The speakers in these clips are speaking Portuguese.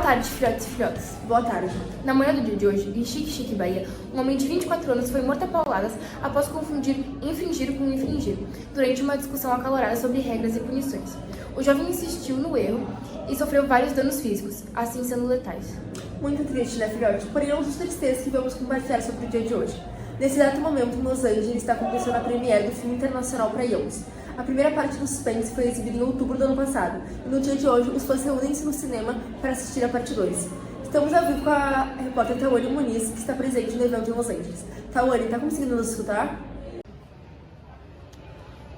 tarde, filhotes e filhotes. Boa tarde. Na manhã do dia de hoje, em Xique, Bahia, um homem de 24 anos foi morto a pauladas após confundir infringir com infringir, durante uma discussão acalorada sobre regras e punições. O jovem insistiu no erro e sofreu vários danos físicos, assim sendo letais. Muito triste, né, filhote? Porém, é um dos tristezas que vamos compartilhar sobre o dia de hoje. Nesse exato momento, em Los Angeles, está acontecendo a premiere do filme internacional para Youngs. A primeira parte do suspense foi exibida em outubro do ano passado, e no dia de hoje, os fãs reúnem-se no cinema para assistir a parte 2. Estamos ao vivo com a repórter Tawane Muniz, que está presente no evento em Los Angeles. Tawane, tá conseguindo nos escutar?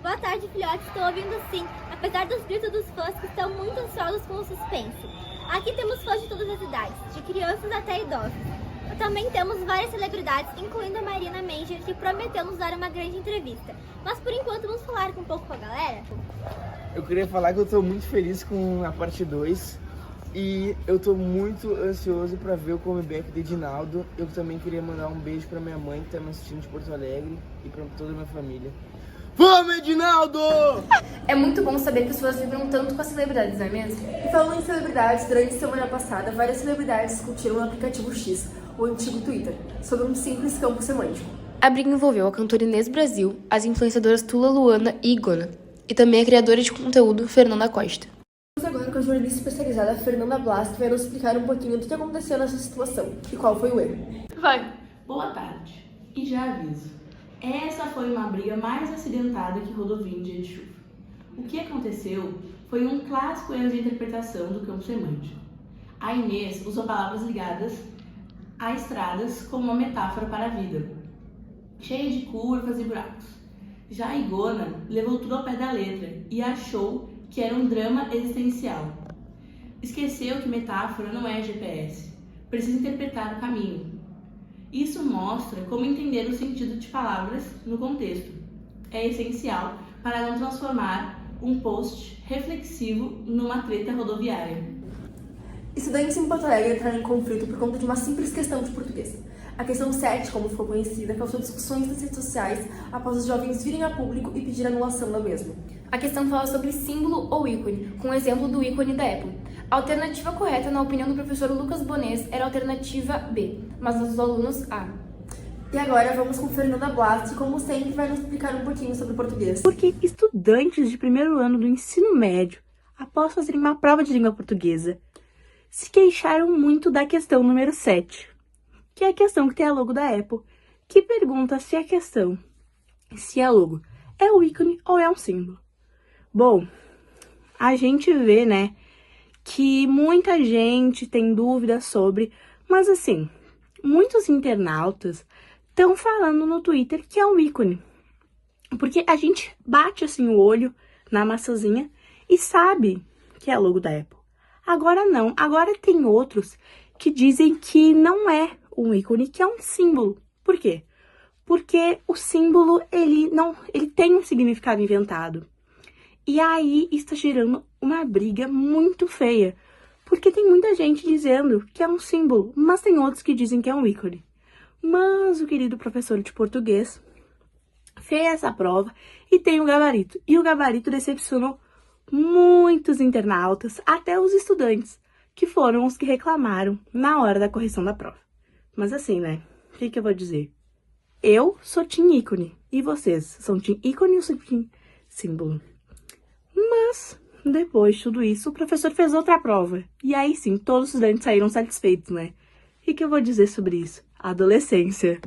Boa tarde, filhotes. Estou ouvindo sim, apesar dos gritos dos fãs que estão muito ansiosos com o suspense. Aqui temos fãs de todas as idades, de crianças até idosos. Também temos várias celebridades, incluindo a Marina Manger, que prometeu nos dar uma grande entrevista. Mas por enquanto vamos falar um pouco com a galera? Eu queria falar que eu tô muito feliz com a parte 2 e eu tô muito ansioso pra ver o comeback de Edinaldo. Eu também queria mandar um beijo pra minha mãe que tá me assistindo de Porto Alegre e pra toda a minha família. Vamos, Edinaldo! É muito bom saber que os fãs vibram tanto com as celebridades, não é mesmo? E falando em celebridades, durante a semana passada, várias celebridades discutiram no aplicativo X, o antigo Twitter, sobre um simples campo semântico. A briga envolveu a cantora Inês Brasil, as influenciadoras Tula Luana e Igona, e também a criadora de conteúdo Fernanda Costa. Vamos agora com a jornalista especializada Fernanda Blas, que vai nos explicar um pouquinho do que aconteceu nessa situação e qual foi o erro. Vai! Boa tarde. E já aviso, essa foi uma briga mais acidentada que rodovia em dia de chuva. O que aconteceu foi um clássico erro de interpretação do campo semântico. A Inês usou palavras ligadas a estradas como uma metáfora para a vida, cheia de curvas e buracos. Já a Igona levou tudo ao pé da letra e achou que era um drama existencial. Esqueceu que metáfora não é GPS, precisa interpretar o caminho. Isso mostra como entender o sentido de palavras no contexto. É essencial para não transformar um post reflexivo numa treta rodoviária. Estudantes em Porto Alegre entraram em conflito por conta de uma simples questão de português. A questão 7, como ficou conhecida, causou discussões nas redes sociais após os jovens virem a público e pedir anulação da mesma. A questão fala sobre símbolo ou ícone, com o exemplo do ícone da Apple. A alternativa correta, na opinião do professor Lucas Bonês, era a alternativa B, mas dos alunos A. E agora vamos com Fernanda Blas, que como sempre vai nos explicar um pouquinho sobre português. Porque estudantes de primeiro ano do ensino médio, após fazerem uma prova de língua portuguesa, se queixaram muito da questão número 7, que é a questão que tem a logo da Apple, que pergunta se a logo é o ícone ou é um símbolo. Bom, a gente vê, né, que muita gente tem dúvidas sobre, mas assim, muitos internautas estão falando no Twitter que é um ícone, porque a gente bate assim o olho na maçãzinha e sabe que é a logo da Apple. Agora não, agora tem outros que dizem que não é um ícone, que é um símbolo. Por quê? Porque o símbolo, ele tem um significado inventado. E aí está gerando uma briga muito feia, porque tem muita gente dizendo que é um símbolo, mas tem outros que dizem que é um ícone. Mas o querido professor de português fez essa prova e tem o gabarito. E o gabarito decepcionou muitos internautas, até os estudantes, que foram os que reclamaram na hora da correção da prova. Mas assim, né? O que eu vou dizer? Eu sou team ícone. E vocês? São team ícone ou são team símbolo? Mas, depois de tudo isso, o professor fez outra prova. E aí sim, todos os estudantes saíram satisfeitos, né? O que eu vou dizer sobre isso? Adolescência.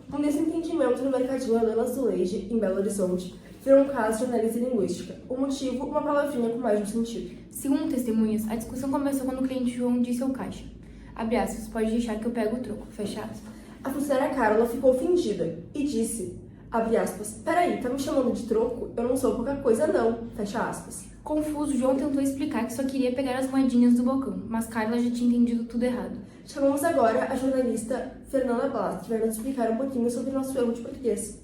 Um desentendimento no mercadinho Helenas do Leite, em Belo Horizonte, virou um caso de análise linguística. O motivo, uma palavrinha com mais de um sentido. Segundo testemunhas, a discussão começou quando o cliente João disse ao caixa: abre aspas, pode deixar que eu pego o troco, fecha aspas. A funcionária Carla ficou ofendida e disse, abre aspas, peraí, tá me chamando de troco? Eu não sou pouca coisa não, fecha aspas. Confuso, João tentou explicar que só queria pegar as moedinhas do balcão, mas Carla já tinha entendido tudo errado. Chamamos agora a jornalista Fernanda Blas, que vai nos explicar um pouquinho sobre o nosso erro de português.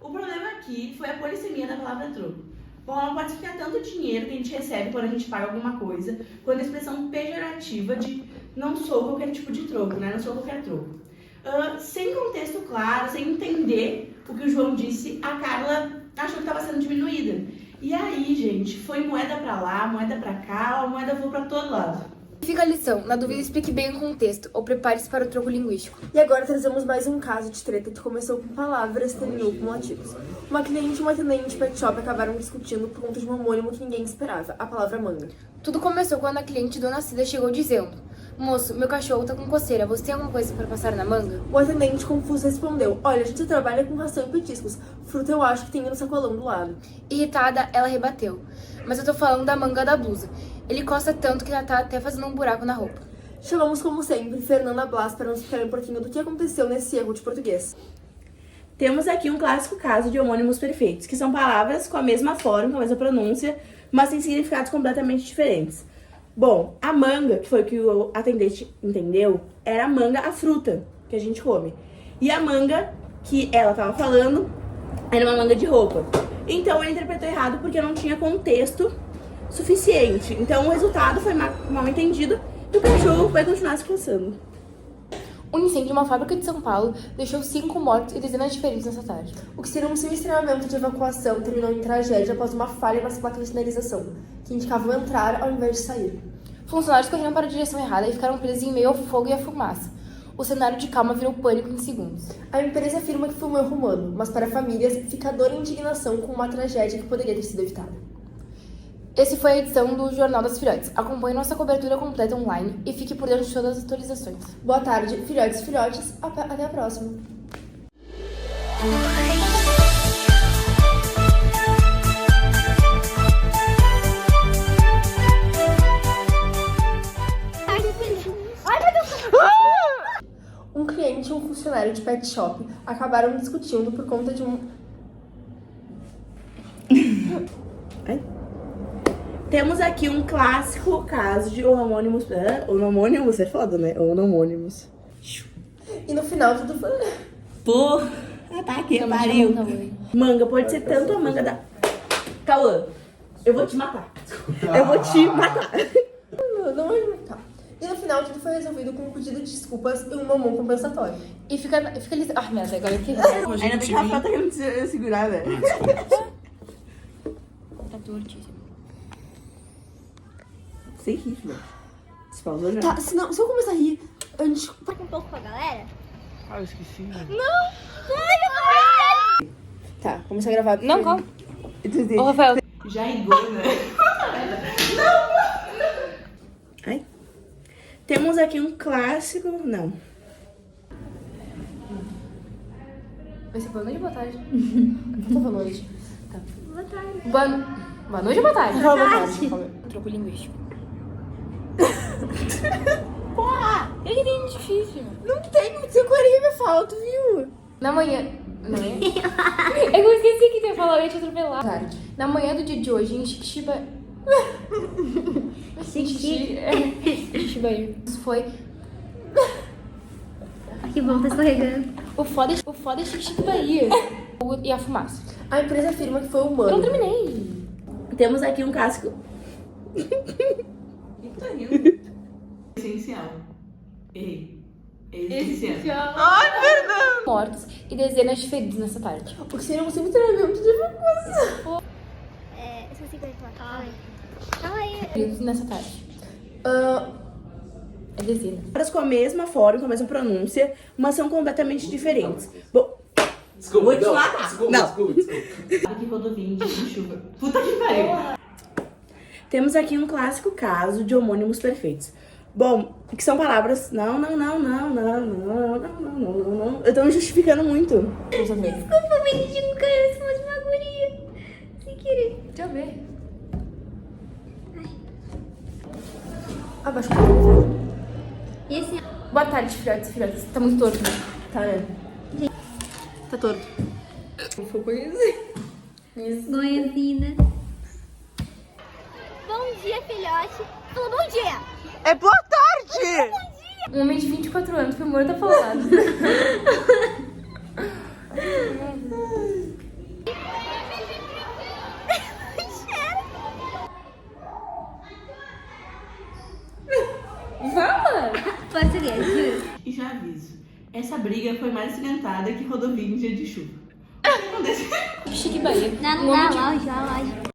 O problema aqui foi a polissemia da palavra troco. Bom, ela pode significar tanto dinheiro que a gente recebe quando a gente paga alguma coisa, quanto a expressão pejorativa de não sou qualquer tipo de troco, né? Não sou qualquer troco. Sem contexto claro, sem entender o que o João disse, a Carla achou que estava sendo diminuída. E aí, gente, foi moeda pra lá, moeda pra cá, a moeda voou pra todo lado. Fica a lição. Na dúvida, explique bem o contexto ou prepare-se para o troco linguístico. E agora trazemos mais um caso de treta que começou com palavras e terminou com lativos. Uma cliente e uma atendente de pet shop acabaram discutindo por conta de um homônimo que ninguém esperava, a palavra manga. Tudo começou quando a cliente Dona Cida chegou dizendo: moço, meu cachorro tá com coceira, você tem alguma coisa para passar na manga? O atendente confuso respondeu: olha, a gente trabalha com ração e petiscos. Fruta eu acho que tem no sacolão do lado. Irritada, ela rebateu: mas eu tô falando da manga da blusa. Ele coça tanto que já tá até fazendo um buraco na roupa. Chamamos, como sempre, Fernanda Blas para nos explicar um pouquinho do que aconteceu nesse erro de português. Temos aqui um clássico caso de homônimos perfeitos, que são palavras com a mesma forma, com a mesma pronúncia, mas têm significados completamente diferentes. Bom, a manga, que foi o que o atendente entendeu, era a manga, a fruta que a gente come. E a manga que ela estava falando era uma manga de roupa. Então ele interpretou errado porque não tinha contexto suficiente. Então o resultado foi mal entendido e o cachorro vai continuar se coçando. Um incêndio em uma fábrica de São Paulo deixou 5 mortos e dezenas de feridos nessa tarde. O que seria um semi-extremamento de evacuação terminou em tragédia após uma falha nas placas de sinalização, que indicavam entrar ao invés de sair. Funcionários correram para a direção errada e ficaram presos em meio ao fogo e à fumaça. O cenário de calma virou pânico em segundos. A empresa afirma que foi um erro humano, mas para famílias fica dor e indignação com uma tragédia que poderia ter sido evitada. Esse foi a edição do Jornal das Filhotes. Acompanhe nossa cobertura completa online e fique por dentro de todas as atualizações. Boa tarde, filhotes e filhotes. Até a próxima. Um cliente e um funcionário de pet shop acabaram discutindo por conta de um... Temos aqui um clássico caso de homônimos. Homônimos é foda, né? Homônimos. E no final tudo foi... Pô, tá aqui, pariu. Manga, pode ser tanto a manga da... Cauã, eu vou te matar. Eu vou te matar. Não vai matar. E no final tudo foi resolvido com um pedido de desculpas e um mamão compensatório. E fica ali... Ah, merda, agora eu queria... Ainda bem que a Rafa tá querendo segurar, velho. Tá tortíssimo. Sem rir, velho. Você pausou já? Tá, se eu começar a rir, antes... Tá um pouco com a galera? Ah, eu esqueci. Tá, começar a gravar. Não, calma. Ô, Rafael. Já igou, né? Ai. Temos aqui um clássico... Não. Vai ser boa noite ou boa tarde? Boa noite. Tá. Boa tarde. Boa noite ou boa tarde? Boa tarde. Troco linguístico. Porra! É que tem difícil. Não tem muito decorinho, me falta, viu? Na manhã... Não é? É que eu esqueci que ia falar, eu ia te atropelar. Tarde. Na manhã do dia de hoje, em Xixiba... Xixiba... Isso foi... Que bom, tá escorregando. O foda é Xixiba e a fumaça. A empresa afirma que foi Eu não humano. terminei. Temos aqui um clássico... Tá rindo. Essencial. Errei. Essencial. Mortos e dezenas de feridos nessa tarde. O que seria um semi-treinamento de evacuação. Se você quer falar. Fala aí. Feridos nessa tarde. É dezenas. Palavras com a mesma forma, com a mesma pronúncia, mas são completamente diferentes. Bom, Desculpa, vou te não, matar. desculpa, Não. desculpa. Que rodovinho de chuva. Puta que pariu. Temos aqui um clássico caso de homônimos perfeitos. Bom, que são palavras... Não. Eu tô me justificando muito. Vamos ver. Desculpa, menino, caiu em cima de uma guria. Sem querer. Deixa eu ver. Abaixa o microfone. E esse... Boa tarde, filhotes e filhotes. Tá muito torto, né? Tá, né? Tá torto. Foi conhecer. Goiazina. Bom dia, filhote. Fala bom dia. É boa tarde! Um homem de 24 anos foi morto afogado. Fala! Português, juro. E já aviso. Essa briga foi mais acidentada que rodovia em dia de chuva. O que aconteceu? Chique Bahia. Não, Um homem de áudio.